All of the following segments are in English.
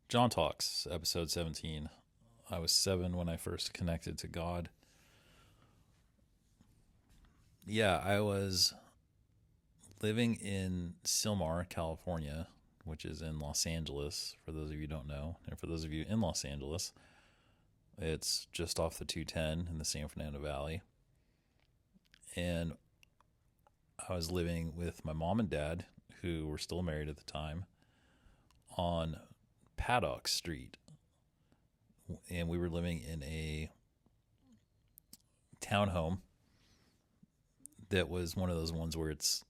John Talks, episode 17. I was 7 when I first connected to God. Yeah, I was living in Sylmar, California, which is in Los Angeles, for those of you who don't know. And for those of you in Los Angeles, it's just off the 210 in the San Fernando Valley. And I was living with my mom and dad, who were still married at the time, on Paddock Street. And we were living in a townhome that was one of those ones where it's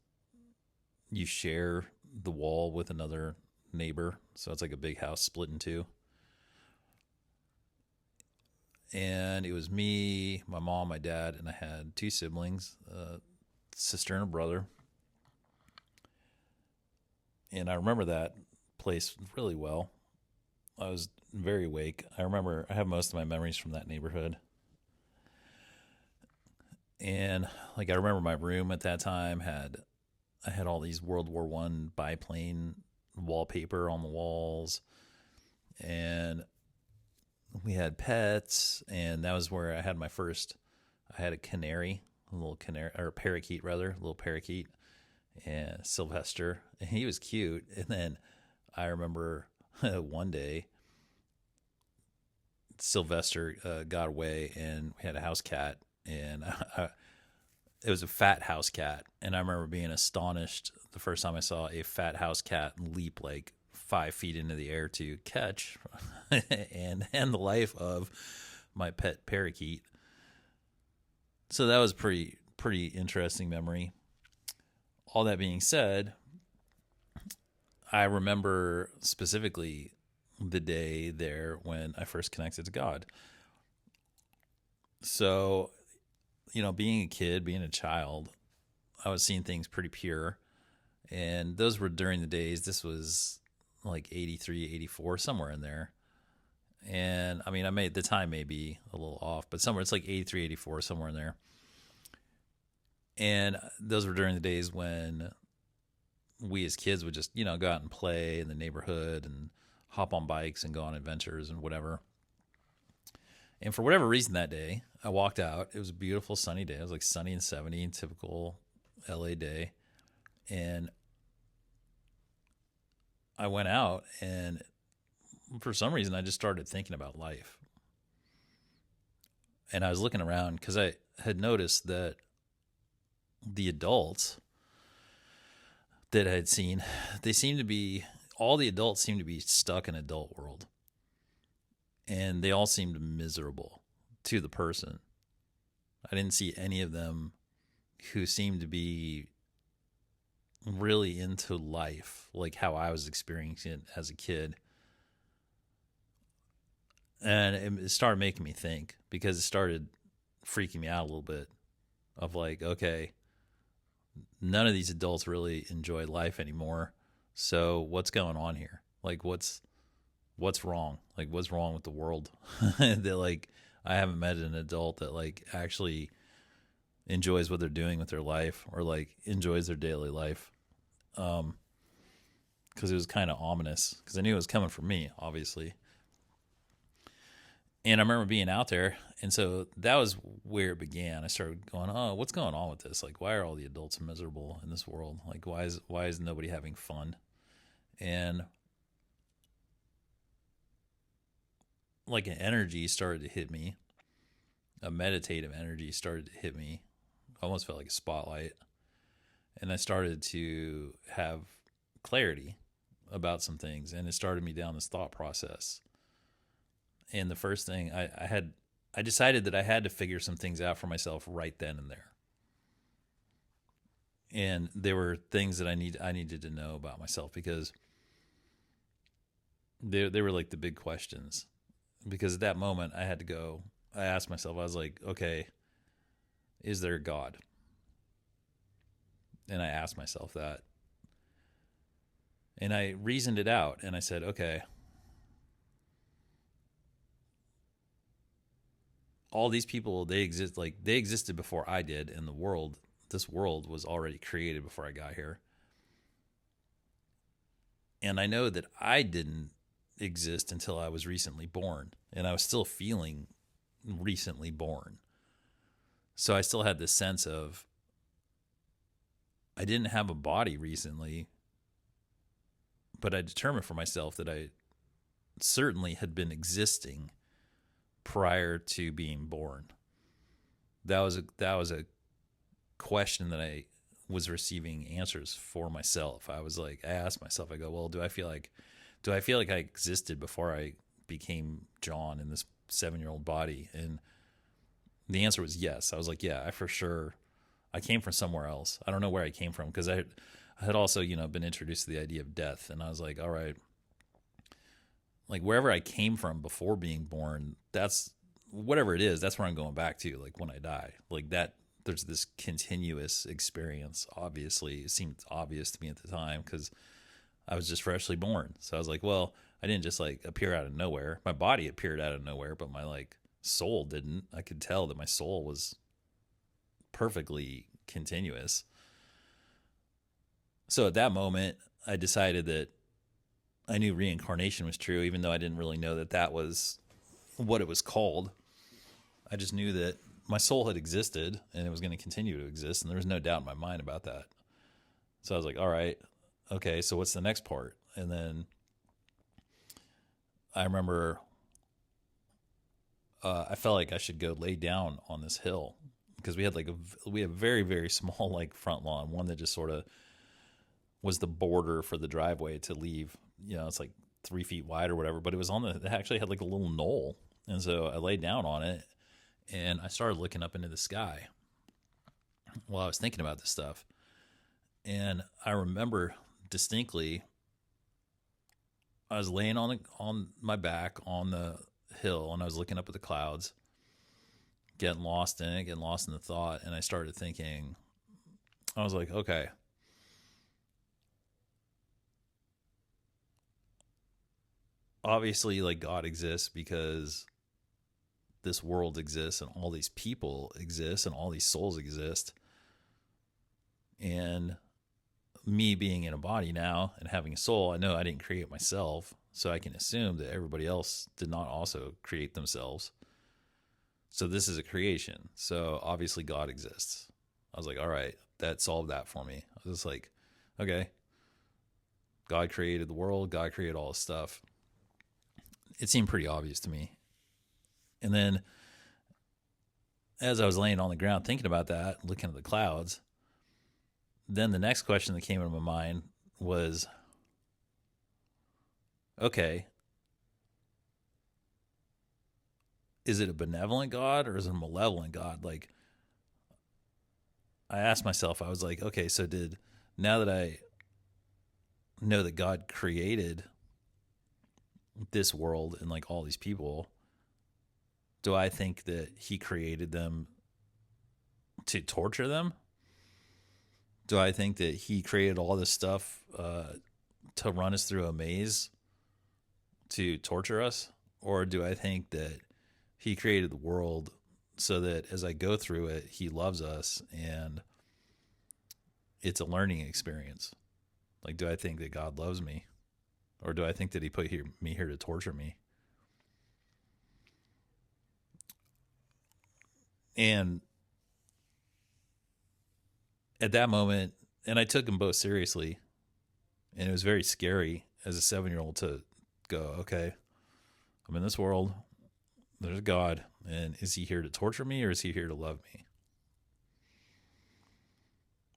you share the wall with another neighbor, so it's like a big house split in two. And it was me, my mom, my dad, and I had two siblings, a sister and a brother. And I remember that place really well. I was very awake. I have most of my memories from that neighborhood. And I remember my room at that time I had all these World War One biplane wallpaper on the walls, and we had pets, and that was where I had I had a little canary, or a parakeet rather, a little parakeet, and Sylvester, and he was cute. And then I remember one day Sylvester got away, and we had a house cat, and it was a fat house cat. And I remember being astonished the first time I saw a fat house cat leap 5 feet into the air to catch and end the life of my pet parakeet. So that was pretty interesting memory. All that being said, I remember specifically the day there when I first connected to God. So, being a kid, being a child, I was seeing things pretty pure. And those were during the days, this was 83, 84, somewhere in there. And I mean, the time may be a little off, but somewhere it's 83, 84, somewhere in there. And those were during the days when we as kids would just, go out and play in the neighborhood and hop on bikes and go on adventures and whatever. And for whatever reason that day, I walked out. It was a beautiful sunny day. It was sunny and 70, typical LA day. And I went out, and for some reason I just started thinking about life. And I was looking around because I had noticed that the adults that I had seen, all the adults seemed to be stuck in adult world. And they all seemed miserable to the person. I didn't see any of them who seemed to be really into life, like how I was experiencing it as a kid. And it started making me think, because it started freaking me out a little bit of okay, none of these adults really enjoy life anymore. So what's going on here? What's wrong? What's wrong with the world? That I haven't met an adult that actually enjoys what they're doing with their life, or enjoys their daily life. Because it was kind of ominous, because I knew it was coming from me, obviously. And I remember being out there, and so that was where it began. I started going, oh, what's going on with this? Why are all the adults miserable in this world? Why is nobody having fun? And an energy started to hit me. A meditative energy started to hit me. Almost felt like a spotlight. And I started to have clarity about some things, and it started me down this thought process. And the first thing I decided that I had to figure some things out for myself right then and there. And there were things that I needed to know about myself, because they were the big questions. Because at that moment I asked myself, I was okay, is there a God? And I asked myself that. And I reasoned it out, and I said, okay, all these people, they existed before I did, and this world was already created before I got here. And I know that I didn't exist until I was recently born, and I was still feeling recently born. So I still had this sense of I didn't have a body recently, but I determined for myself that I certainly had been existing prior to being born. That was a question that I was receiving answers for myself. I was like, I asked myself, I go, well, do I feel like I existed before I became John in this 7-year-old body? And the answer was yes. I was like, yeah, I for sure, I came from somewhere else. I don't know where I came from, because I had also, been introduced to the idea of death. And I was like, all right, like wherever I came from before being born, that's whatever it is, that's where I'm going back to, like when I die. Like that, there's this continuous experience. Obviously, it seemed obvious to me at the time because I was just freshly born. So I was like, well, I didn't just like appear out of nowhere. My body appeared out of nowhere, but my like soul didn't. I could tell that my soul was perfectly continuous. So at that moment, I decided that I knew reincarnation was true, even though I didn't really know that that was what it was called. I just knew that my soul had existed and it was going to continue to exist, and there was no doubt in my mind about that. So I was like, all right, okay, so what's the next part? And then I remember I felt like I should go lay down on this hill, because we had we have very, very small like front lawn, one that just sort of was the border for the driveway to leave. It's like 3 feet wide or whatever, but it actually had like a little knoll. And so I laid down on it and I started looking up into the sky while I was thinking about this stuff. And I remember distinctly, I was laying on my back on the hill, and I was looking up at the clouds, getting lost in it, getting lost in the thought. And I started thinking, I was like, okay, obviously like God exists because this world exists and all these people exist and all these souls exist. And me being in a body now and having a soul, I know I didn't create myself, so I can assume that everybody else did not also create themselves. So this is a creation. So obviously God exists. I was like, all right, that solved that for me. I was just like, okay, God created the world, God created all this stuff. It seemed pretty obvious to me. And then as I was laying on the ground thinking about that, looking at the clouds, then the next question that came into my mind was, okay, is it a benevolent God or is it a malevolent God? Like, I asked myself, I was like, okay, so now that I know that God created this world and like all these people, do I think that he created them to torture them? Do I think that he created all this stuff to run us through a maze to torture us? Or do I think that he created the world so that as I go through it, he loves us and it's a learning experience? Like, do I think that God loves me? Or do I think that he put me here to torture me? And at that moment, and I took them both seriously, and it was very scary as a 7-year-old to go, okay, I'm in this world, there's God, and is he here to torture me or is he here to love me?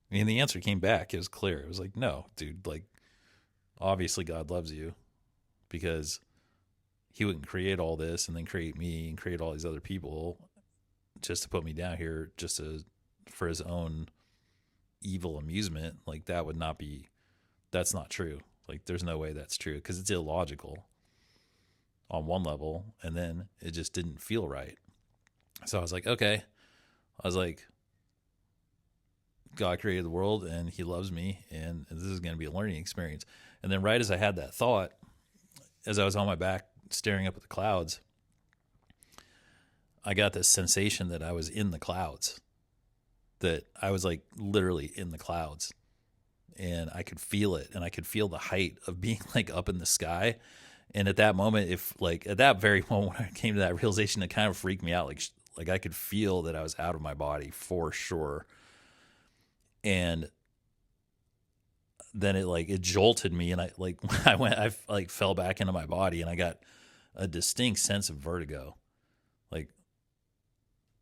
And the answer came back. It was clear. It was like, no, dude, like, obviously God loves you, because he wouldn't create all this and then create me and create all these other people just to put me down here for his own evil amusement. Like, that's not true. Like, there's no way that's true, because it's illogical on one level, and then it just didn't feel right. So I was like, okay. I was like, God created the world and he loves me, and this is going to be a learning experience. And then right as I had that thought, as I was on my back staring up at the clouds, I got this sensation that I was in the clouds, that I was like literally in the clouds, and I could feel it, and I could feel the height of being like up in the sky. And at that moment, if like at that very moment when I came to that realization, it kind of freaked me out. Like I could feel that I was out of my body for sure. And then it jolted me, and I like fell back into my body, and I got a distinct sense of vertigo. Like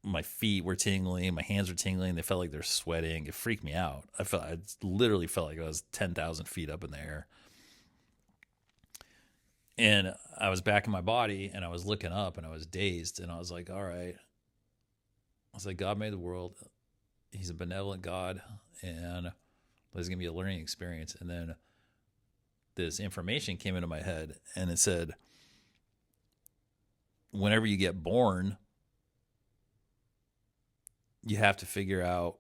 my feet were tingling, my hands were tingling, they felt like they're sweating. It freaked me out. I literally felt like I was 10,000 feet up in the air. And I was back in my body, and I was looking up, and I was dazed, and I was like, all right. I was like, God made the world. He's a benevolent God, and there's going to be a learning experience. And then this information came into my head, and it said, whenever you get born, you have to figure out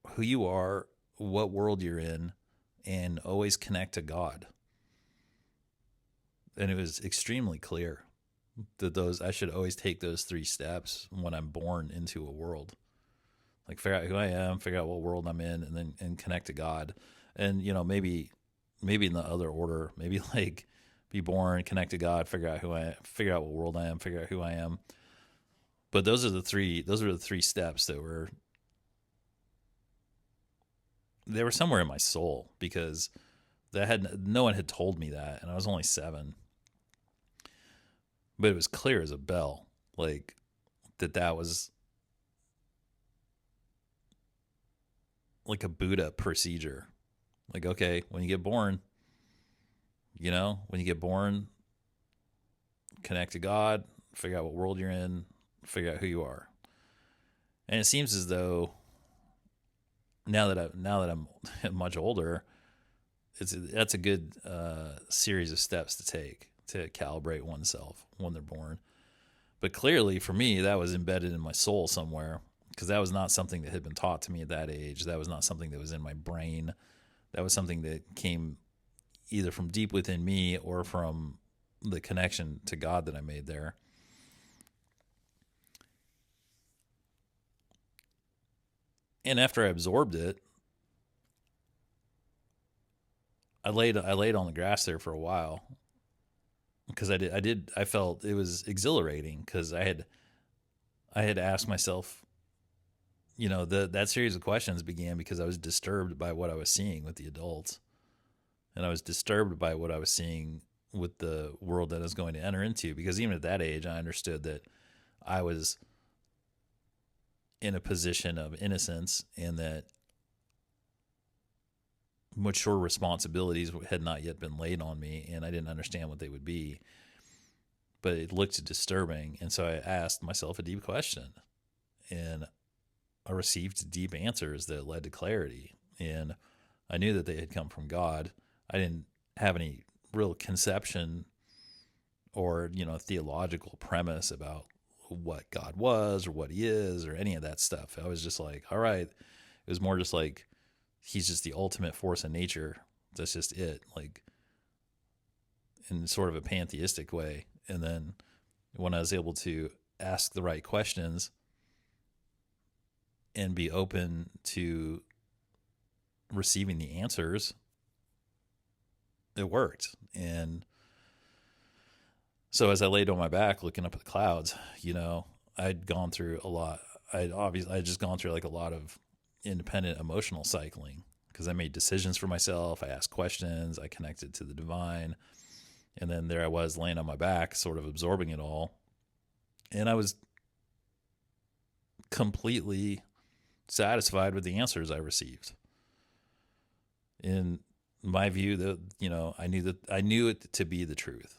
who you are, what world you're in, and always connect to God. And it was extremely clear that I should always take those 3 steps when I'm born into a world. Like figure out who I am, figure out what world I'm in, and connect to God. And maybe in the other order, maybe like be born, connect to God, figure out what world I am, figure out who I am. But those are the 3 steps that were somewhere in my soul, because no one had told me that, and I was only 7. But it was clear as a bell, like that was like a Buddha procedure. Like, okay, when you get born, connect to God, figure out what world you're in, figure out who you are. And it seems as though now that I'm much older, that's a good series of steps to take to calibrate oneself when they're born. But clearly for me, that was embedded in my soul somewhere, because that was not something that had been taught to me at that age. That was not something that was in my brain. That was something that came either from deep within me or from the connection to God that I made there. And after I absorbed it, I laid on the grass there for a while, because I felt it was exhilarating, because I had asked myself, that series of questions began because I was disturbed by what I was seeing with the adults, and I was disturbed by what I was seeing with the world that I was going to enter into, because even at that age, I understood that I was in a position of innocence, and that mature responsibilities had not yet been laid on me, and I didn't understand what they would be. But it looked disturbing, and so I asked myself a deep question, and I received deep answers that led to clarity. And I knew that they had come from God. I didn't have any real conception or theological premise about what God was or what he is or any of that stuff. I was just like, all right. It was more just like, he's just the ultimate force in nature. That's just it, like in sort of a pantheistic way. And then when I was able to ask the right questions and be open to receiving the answers, it worked. And so as I laid on my back looking up at the clouds, I'd gone through a lot. I'd just gone through like a lot of independent emotional cycling, because I made decisions for myself. I asked questions. I connected to the divine. And then there I was laying on my back, sort of absorbing it all. And I was completely satisfied with the answers I received. In my view, I knew it to be the truth.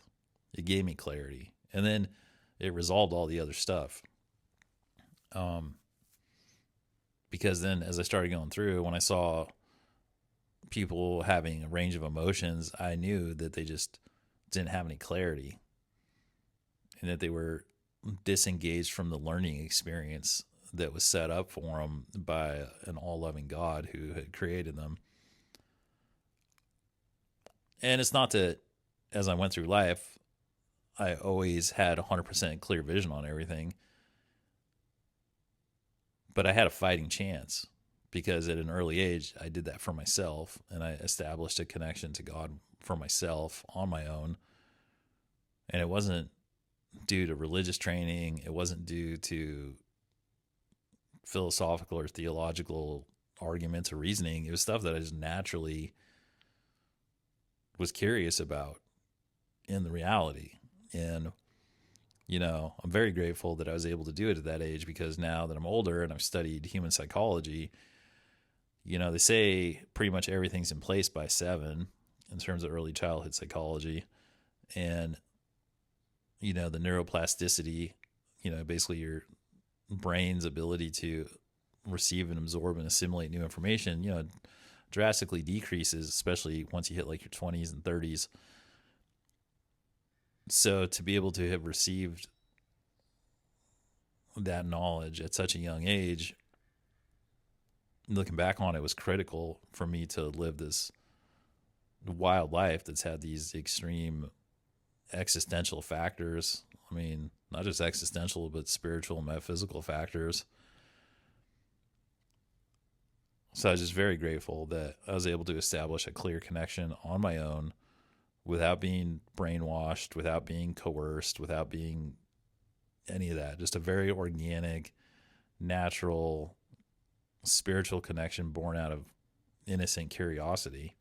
It gave me clarity. And then it resolved all the other stuff. Because then as I started going through, when I saw people having a range of emotions, I knew that they just didn't have any clarity, and that they were disengaged from the learning experience that was set up for them by an all-loving God who had created them. And it's not that as I went through life, I always had 100% clear vision on everything, but I had a fighting chance, because at an early age, I did that for myself, and I established a connection to God for myself on my own. And it wasn't due to religious training. It wasn't due to philosophical or theological arguments or reasoning. It was stuff that I just naturally was curious about in the reality. And, I'm very grateful that I was able to do it at that age, because now that I'm older and I've studied human psychology, they say pretty much everything's in place by 7 in terms of early childhood psychology. And, the neuroplasticity, basically your brain's ability to receive and absorb and assimilate new information, drastically decreases, especially once you hit like your 20s and 30s. So to be able to have received that knowledge at such a young age, looking back on it, was critical for me to live this wild life that's had these extreme existential factors. I mean, not just existential, but spiritual and metaphysical factors. So I was just very grateful that I was able to establish a clear connection on my own without being brainwashed, without being coerced, without being any of that. Just a very organic, natural, spiritual connection born out of innocent curiosity.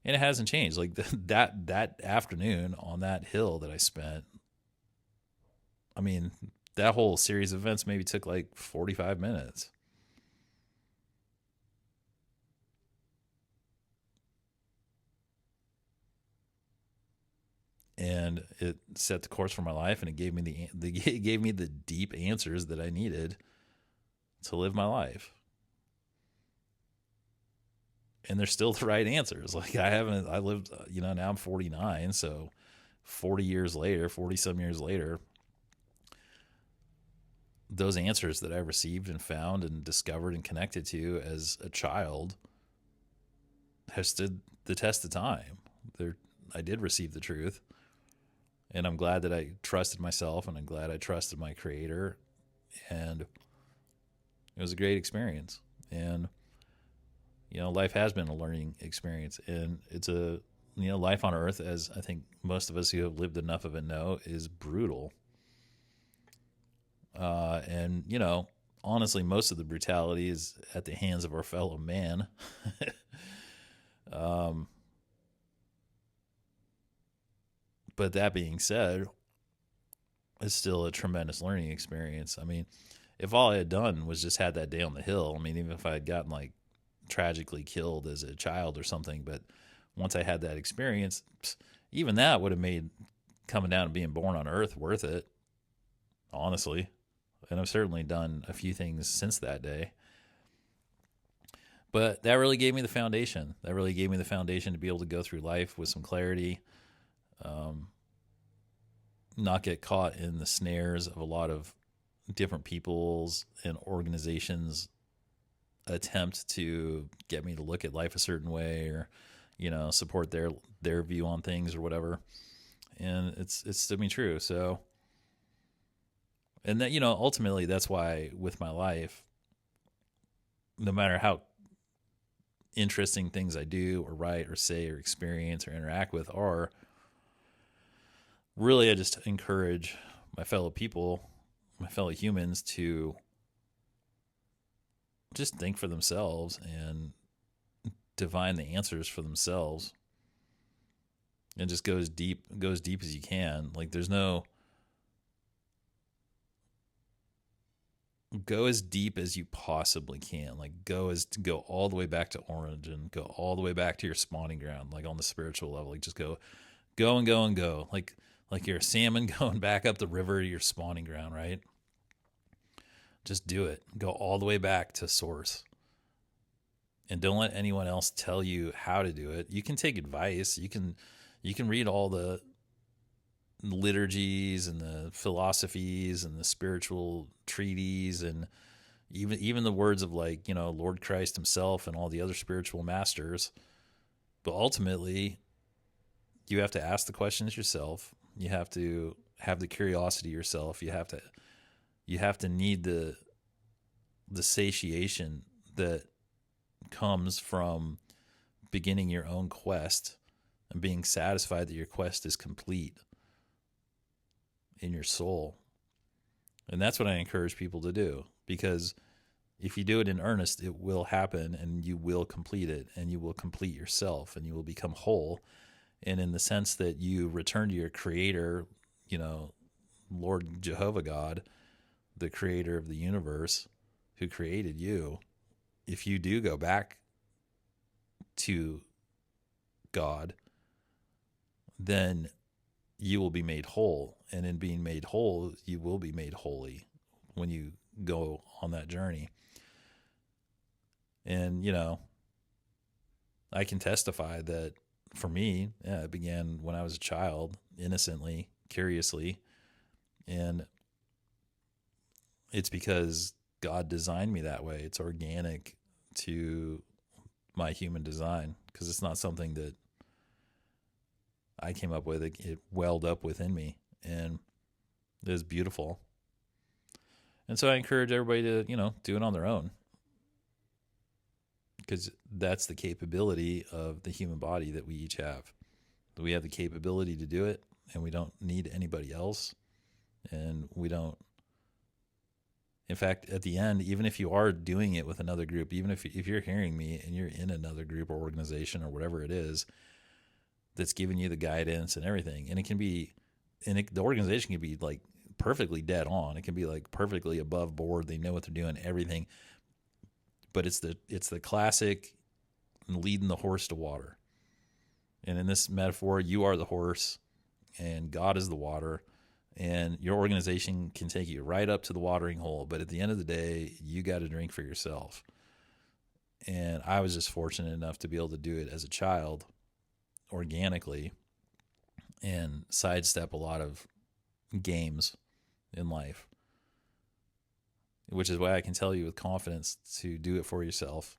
And it hasn't changed. Like that afternoon on that hill that I spent, I mean, that whole series of events maybe took like 45 minutes. And it set the course for my life, and it gave me it gave me the deep answers that I needed to live my life. And they're still the right answers. Like I lived, now I'm 49, so 40 some years later, those answers that I received and found and discovered and connected to as a child have stood the test of time. I did receive the truth. And I'm glad that I trusted myself, and I'm glad I trusted my creator. And it was a great experience. And, life has been a learning experience. And it's life on earth, as I think most of us who have lived enough of it know, is brutal. And, honestly, most of the brutality is at the hands of our fellow man. But that being said, it's still a tremendous learning experience. I mean, if all I had done was just had that day on the hill, I mean, even if I had gotten like tragically killed as a child or something, but once I had that experience, even that would have made coming down and being born on earth worth it, honestly. And I've certainly done a few things since that day. But that really gave me the foundation. That really gave me the foundation to be able to go through life with some clarity, not get caught in the snares of a lot of different people's and organizations' attempt to get me to look at life a certain way, or support their view on things or whatever. And it's stood me true. So, and that ultimately that's why with my life, no matter how interesting things I do or write or say or experience or interact with are, really I just encourage my fellow people, my fellow humans, to just think for themselves and divine the answers for themselves, and just go as deep as you can. Like go as deep as you possibly can. Like go all the way back to origin, go all the way back to your spawning ground, like on the spiritual level. Like just go and go and go. Like you're a salmon going back up the river to your spawning ground, right? Just do it. Go all the way back to source. And don't let anyone else tell you how to do it. You can take advice. You can read all the liturgies and the philosophies and the spiritual treaties, and even the words of Lord Christ himself and all the other spiritual masters. But ultimately, you have to ask the questions yourself. You have to have the curiosity yourself. You have to need the satiation that comes from beginning your own quest and being satisfied that your quest is complete in your soul. And that's what I encourage people to do, because if you do it in earnest, it will happen, and you will complete it, and you will complete yourself, and you will become whole. And in the sense that you return to your creator, Lord Jehovah God, the creator of the universe, who created you, if you do go back to God, then you will be made whole. And in being made whole, you will be made holy when you go on that journey. And, I can testify that for me, it began when I was a child, innocently, curiously. And it's because God designed me that way. It's organic to my human design, because it's not something that I came up with. It welled up within me, and it was beautiful. And so I encourage everybody to, do it on their own, because that's the capability of the human body that we each have. We have the capability to do it, and we don't need anybody else. And we don't, in fact, at the end, even if you are doing it with another group, even if you're hearing me and you're in another group or organization or whatever it is that's giving you the guidance and everything, and it can be, the organization can be like perfectly dead on. It can be like perfectly above board. They know what they're doing, everything. But it's the classic leading the horse to water. And in this metaphor, you are the horse and God is the water, and your organization can take you right up to the watering hole. But at the end of the day, you got to drink for yourself. And I was just fortunate enough to be able to do it as a child organically and sidestep a lot of games in life, which is why I can tell you with confidence to do it for yourself.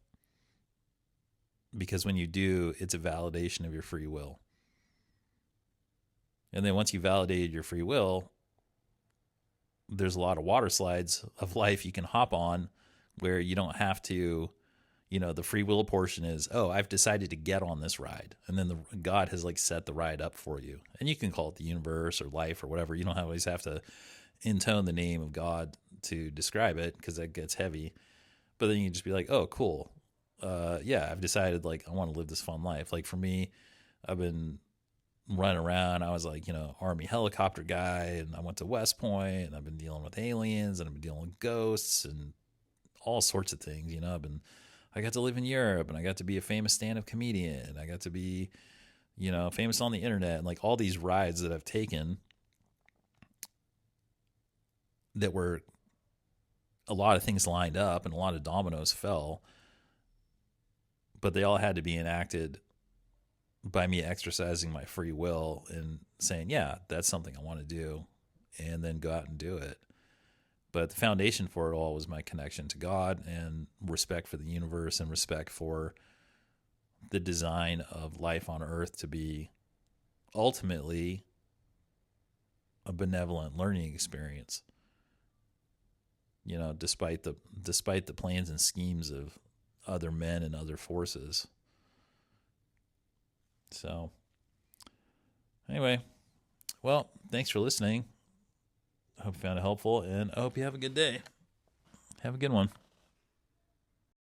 Because when you do, it's a validation of your free will. And then once you validated your free will, there's a lot of water slides of life you can hop on where you don't have to, the free will portion is, I've decided to get on this ride. And then God has set the ride up for you. And you can call it the universe or life or whatever. You don't always have to intone the name of God to describe it, because that gets heavy. But then you can just be like, oh, cool. I've decided I want to live this fun life. Like for me, I've been running around. I was Army helicopter guy, and I went to West Point, and I've been dealing with aliens, and I've been dealing with ghosts and all sorts of things. I got to live in Europe, and I got to be a famous stand-up comedian. I got to be, famous on the internet, and all these rides that I've taken that were a lot of things lined up and a lot of dominoes fell, but they all had to be enacted by me exercising my free will and saying, yeah, that's something I want to do, and then go out and do it. But the foundation for it all was my connection to God and respect for the universe and respect for the design of life on earth to be ultimately a benevolent learning experience. Despite the plans and schemes of other men and other forces. So, anyway, well, thanks for listening. I hope you found it helpful, and I hope you have a good day. Have a good one.